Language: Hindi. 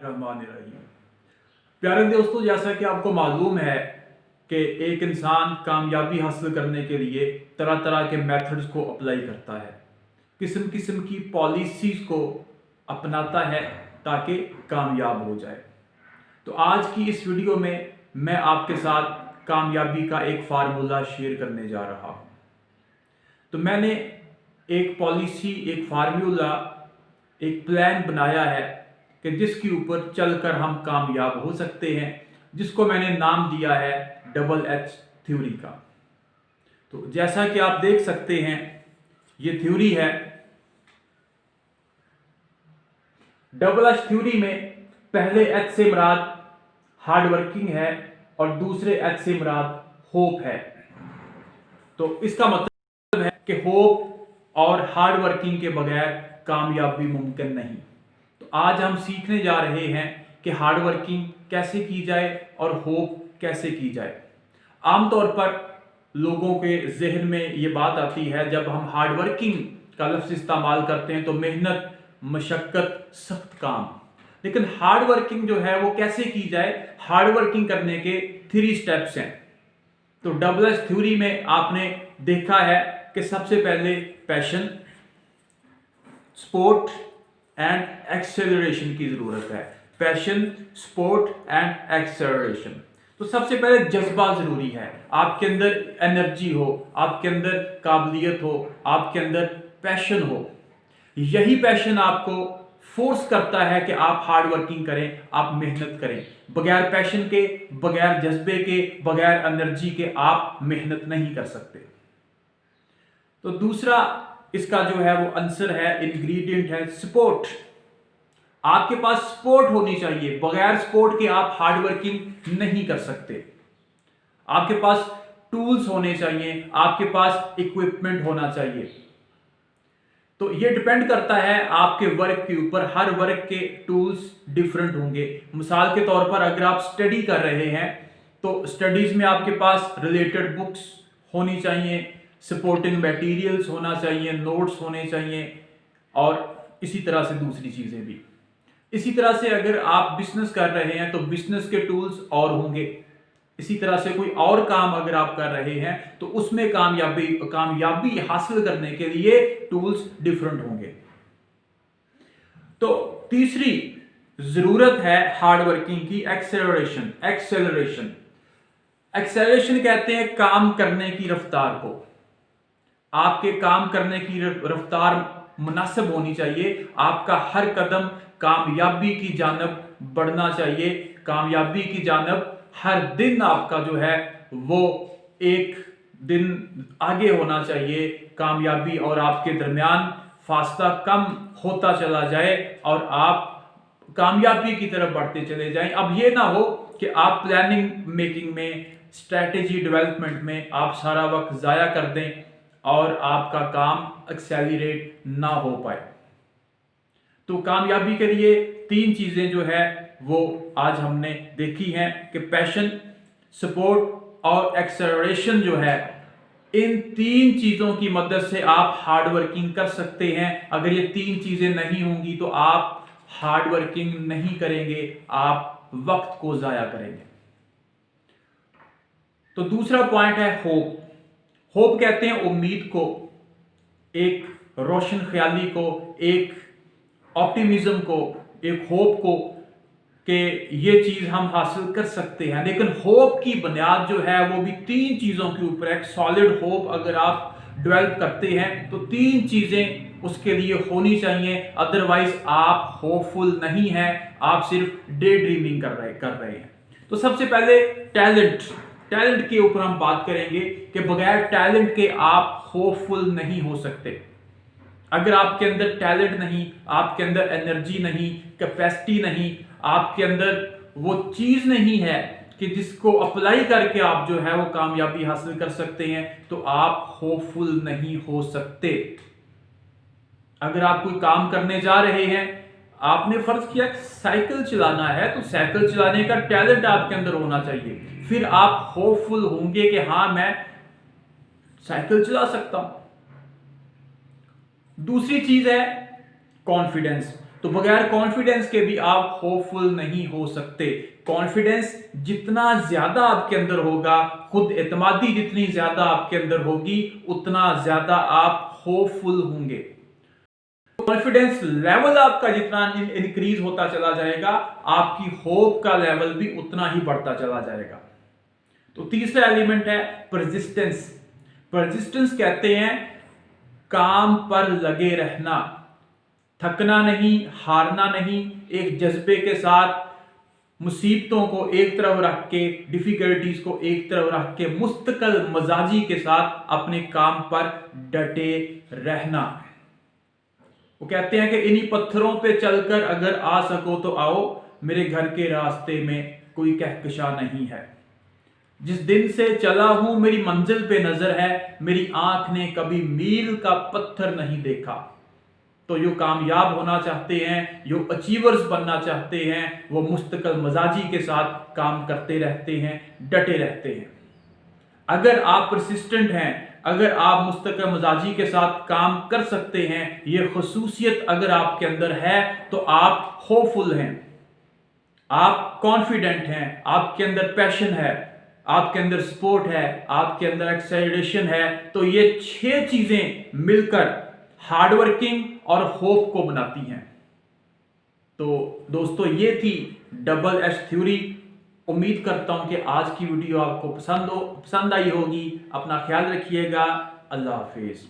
रहमानिर्रहीम। प्यारे दोस्तों, जैसा कि आपको मालूम है कि एक इंसान कामयाबी हासिल करने के लिए तरह तरह के मेथड्स को अप्लाई करता है, किस्म किस्म की पॉलिसीज़ को अपनाता है ताकि कामयाब हो जाए। तो आज की इस वीडियो में मैं आपके साथ कामयाबी का एक फार्मूला शेयर करने जा रहा हूँ। तो मैंने एक पॉलिसी, एक फार्मूला, एक प्लान बनाया है कि जिसके ऊपर चलकर हम कामयाब हो सकते हैं, जिसको मैंने नाम दिया है डबल एच थ्योरी का। तो जैसा कि आप देख सकते हैं, ये थ्योरी है। डबल एच थ्योरी में पहले एच से मुराद हार्ड वर्किंग है और दूसरे एच से मुराद होप है। तो इसका मतलब है कि होप और हार्ड वर्किंग के बगैर कामयाबी मुमकिन नहीं। तो आज हम सीखने जा रहे हैं कि हार्ड वर्किंग कैसे की जाए और होप कैसे की जाए। आमतौर पर लोगों के जहन में ये बात आती है, जब हम हार्ड वर्किंग का लफ्ज़ इस्तेमाल करते हैं तो मेहनत, मशक्क़त, सख्त काम। लेकिन हार्ड वर्किंग जो है वो कैसे की जाए, हार्ड वर्किंग करने के 3 स्टेप्स हैं। तो डबल एच थ्योरी में आपने देखा है कि सबसे पहले पैशन, सपोर्ट एंड एक्सेलरेशन की जरूरत है। Passion, support and acceleration. तो सबसे पहले जज्बा जरूरी है। आपके अंदर एनर्जी हो, आपके अंदर काबिलियत हो, आपके अंदर पैशन हो। यही पैशन आपको फोर्स करता है कि आप हार्ड वर्किंग करें, आप मेहनत करें। बगैर पैशन के, बगैर जज्बे के, बगैर एनर्जी के आप मेहनत नहीं कर सकते। तो दूसरा इसका जो है वो आंसर है, इंग्रेडिएंट है सपोर्ट। आपके पास सपोर्ट होनी चाहिए। बगैर सपोर्ट के आप हार्ड वर्किंग नहीं कर सकते। आपके पास टूल्स होने चाहिए, आपके पास इक्विपमेंट होना चाहिए। तो ये डिपेंड करता है आपके वर्क के ऊपर। हर वर्क के टूल्स डिफरेंट होंगे। मिसाल के तौर पर अगर आप स्टडी कर रहे हैं तो स्टडीज में आपके पास रिलेटेड बुक्स होनी चाहिए, सपोर्टिंग मटेरियल्स होना चाहिए, नोट्स होने चाहिए और इसी तरह से दूसरी चीजें भी। इसी तरह से अगर आप बिजनेस कर रहे हैं तो बिजनेस के टूल्स और होंगे। इसी तरह से कोई और काम अगर आप कर रहे हैं तो उसमें कामयाबी हासिल करने के लिए टूल्स डिफरेंट होंगे। तो तीसरी जरूरत है हार्ड वर्किंग की एक्सेलरेशन। एक्सेलरेशन कहते हैं काम करने की रफ्तार को। आपके काम करने की रफ्तार मुनासिब होनी चाहिए। आपका हर कदम कामयाबी की जानब बढ़ना चाहिए। कामयाबी की जानब हर दिन आपका जो है वो एक दिन आगे होना चाहिए। कामयाबी और आपके दरमियान फासला कम होता चला जाए और आप कामयाबी की तरफ बढ़ते चले जाएं। अब ये ना हो कि आप प्लानिंग मेकिंग में, स्ट्रेटेजी डेवलपमेंट में आप सारा वक्त ज़ाया कर दें और आपका काम एक्सेलरेट ना हो पाए। तो कामयाबी के लिए 3 चीज़ें जो है वो आज हमने देखी हैं कि पैशन, सपोर्ट और एक्सेलरेशन जो है, इन 3 चीज़ों की मदद से आप हार्ड वर्किंग कर सकते हैं। अगर ये 3 चीज़ें नहीं होंगी तो आप हार्ड वर्किंग नहीं करेंगे, आप वक्त को ज़ाया करेंगे। तो दूसरा पॉइंट है होप। होप कहते हैं उम्मीद को, एक रोशन ख्याली को, एक ऑप्टिमिज्म को, एक होप को कि ये चीज हम हासिल कर सकते हैं। लेकिन होप की बुनियाद जो है वो भी 3 चीजों के ऊपर। एक सॉलिड होप अगर आप डेवलप करते हैं तो 3 चीजें उसके लिए होनी चाहिए, अदरवाइज आप होपफुल नहीं हैं, आप सिर्फ डे ड्रीमिंग कर रहे हैं। तो सबसे पहले टैलेंट के ऊपर हम बात करेंगे कि बगैर टैलेंट के आप होपफुल नहीं हो सकते। अगर आपके अंदर टैलेंट नहीं, आपके अंदर एनर्जी नहीं, कैपेसिटी नहीं, आपके अंदर वो चीज नहीं है कि जिसको अप्लाई करके आप जो है वो कामयाबी हासिल कर सकते हैं, तो आप होपफुल नहीं हो सकते। अगर आप कोई काम करने जा रहे हैं, आपने फर्ज किया साइकिल चलाना है, तो साइकिल चलाने का टैलेंट आपके अंदर होना चाहिए। फिर आप होपफुल होंगे कि हां, मैं साइकिल चला सकता हूं। दूसरी चीज है कॉन्फिडेंस। तो बगैर कॉन्फिडेंस के भी आप होपफुल नहीं हो सकते। कॉन्फिडेंस जितना ज्यादा आपके अंदर होगा, खुद एतमादी जितनी ज्यादा आपके अंदर होगी, उतना ज्यादा आप होपफुल होंगे। कॉन्फिडेंस लेवल आपका जितना इंक्रीज होता चला जाएगा, आपकी होप का लेवल भी उतना ही बढ़ता चला जाएगा। तो तीसरा एलिमेंट है परसिस्टेंस। परसिस्टेंस कहते हैं काम पर लगे रहना, थकना नहीं, हारना नहीं, एक जज्बे के साथ मुसीबतों को एक तरफ रख के, डिफिकल्टीज को एक तरफ रख के, मुस्तकिल मजाजी के साथ अपने काम पर डटे रहना। वो कहते हैं कि इन्हीं पत्थरों पे चलकर अगर आ सको तो आओ, मेरे घर के रास्ते में कोई कहकशा नहीं है। जिस दिन से चला हूं मेरी मंजिल पे नजर है, मेरी आंख ने कभी मील का पत्थर नहीं देखा। तो जो कामयाब होना चाहते हैं, जो अचीवर्स बनना चाहते हैं, वो मुस्तकिल मजाजी के साथ काम करते रहते हैं, डटे रहते हैं। अगर आप परसिस्टेंट हैं, अगर आप मुस्तकिल मजाजी के साथ काम कर सकते हैं, ये खसूसियत अगर आपके अंदर है, तो आप होपफुल हैं, आप कॉन्फिडेंट हैं, आपके अंदर पैशन है, आपके अंदर सपोर्ट है, आपके अंदर एक्सेलरेशन है। तो ये 6 चीजें मिलकर हार्डवर्किंग और होप को बनाती हैं। तो दोस्तों, ये थी डबल एस थ्योरी। उम्मीद करता हूं कि आज की वीडियो आपको पसंद आई होगी। अपना ख्याल रखिएगा। अल्लाह हाफिज।